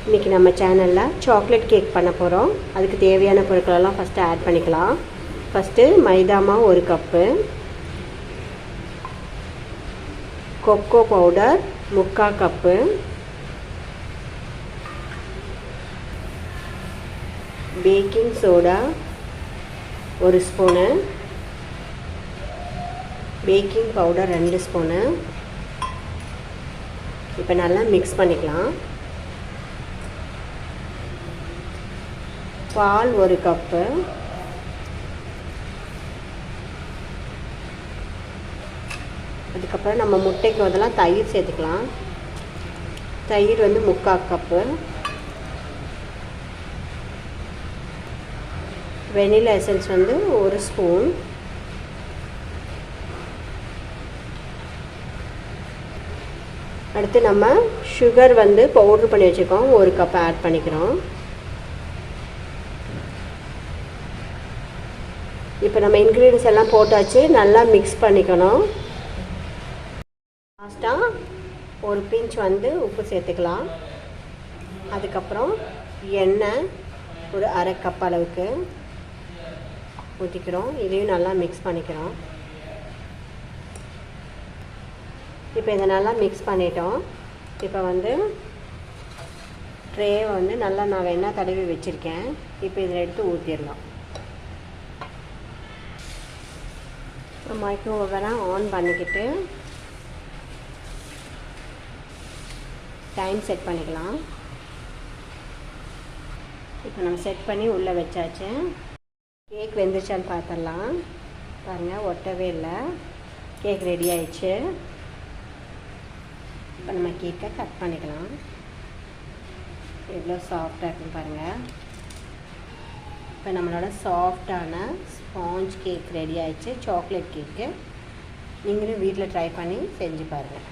இன்றைக்கி நம்ம சேனலில் சாக்லேட் கேக் பண்ண போகிறோம். அதுக்கு தேவையான பொருட்களெல்லாம் ஃபஸ்ட்டு ஆட் பண்ணிக்கலாம். ஃபஸ்ட்டு மைதா மாவு 1 cup, cocoa powder 3/4 cup, baking soda 1 spoon, baking powder 2 spoon. இப்போ நல்லா மிக்ஸ் பண்ணிக்கலாம். பால் 1 கப்பு, அதுக்கப்புறம் நம்ம முட்டைக்கு பதிலாக தயிர் சேர்த்துக்கலாம். தயிர் வந்து 3/4 கப்பு, வெனிலா எசன்ஸ் வந்து 1 ஸ்பூன், அடுத்து நம்ம சுகர் வந்து பவுட்ரு பண்ணி வச்சுருக்கோம், 1 கப் ஆட் பண்ணிக்கிறோம். இப்போ நம்ம இன்க்ரீடியன்ஸ் எல்லாம் போட்டாச்சு, நல்லா மிக்ஸ் பண்ணிக்கணும். லாஸ்ட்டாக ஒரு பிஞ்ச் வந்து உப்பு சேர்த்துக்கலாம். அதுக்கப்புறம் எண்ணெய் ஒரு 1/2 கப் அளவுக்கு ஊற்றிக்கிறோம். இதையும் நல்லா மிக்ஸ் பண்ணிக்கிறோம். இப்போ இதை நல்லா மிக்ஸ் பண்ணிட்டோம். இப்போ வந்து ட்ரேவை வந்து நல்லா நான் எண்ணெய் தடவி வச்சுருக்கேன். இப்போ இதில் எடுத்து ஊற்றிடலாம். மைக்ரோ ஓவனை ஆன் பண்ணிக்கிட்டு டைம் செட் பண்ணிக்கலாம். இப்போ நம்ம செட் பண்ணி உள்ளே வச்சாச்சு. கேக் வெந்துருச்சான்னு பார்த்துடலாம். பாருங்கள், ஒட்டவே இல்லை. கேக் ரெடி ஆயிடுச்சு. இப்போ நம்ம கேக்கை கட் பண்ணிக்கலாம். எவ்வளோ சாஃப்டாக இருக்குன்னு பாருங்கள். இப்போ நம்மளோட சாஃப்டான ஸ்பாஞ்ச் கேக் ரெடி ஆயிடுச்சு. சாக்லேட் கேக்கு நீங்களும் வீட்டில் ட்ரை பண்ணி செஞ்சு பாருங்கள்.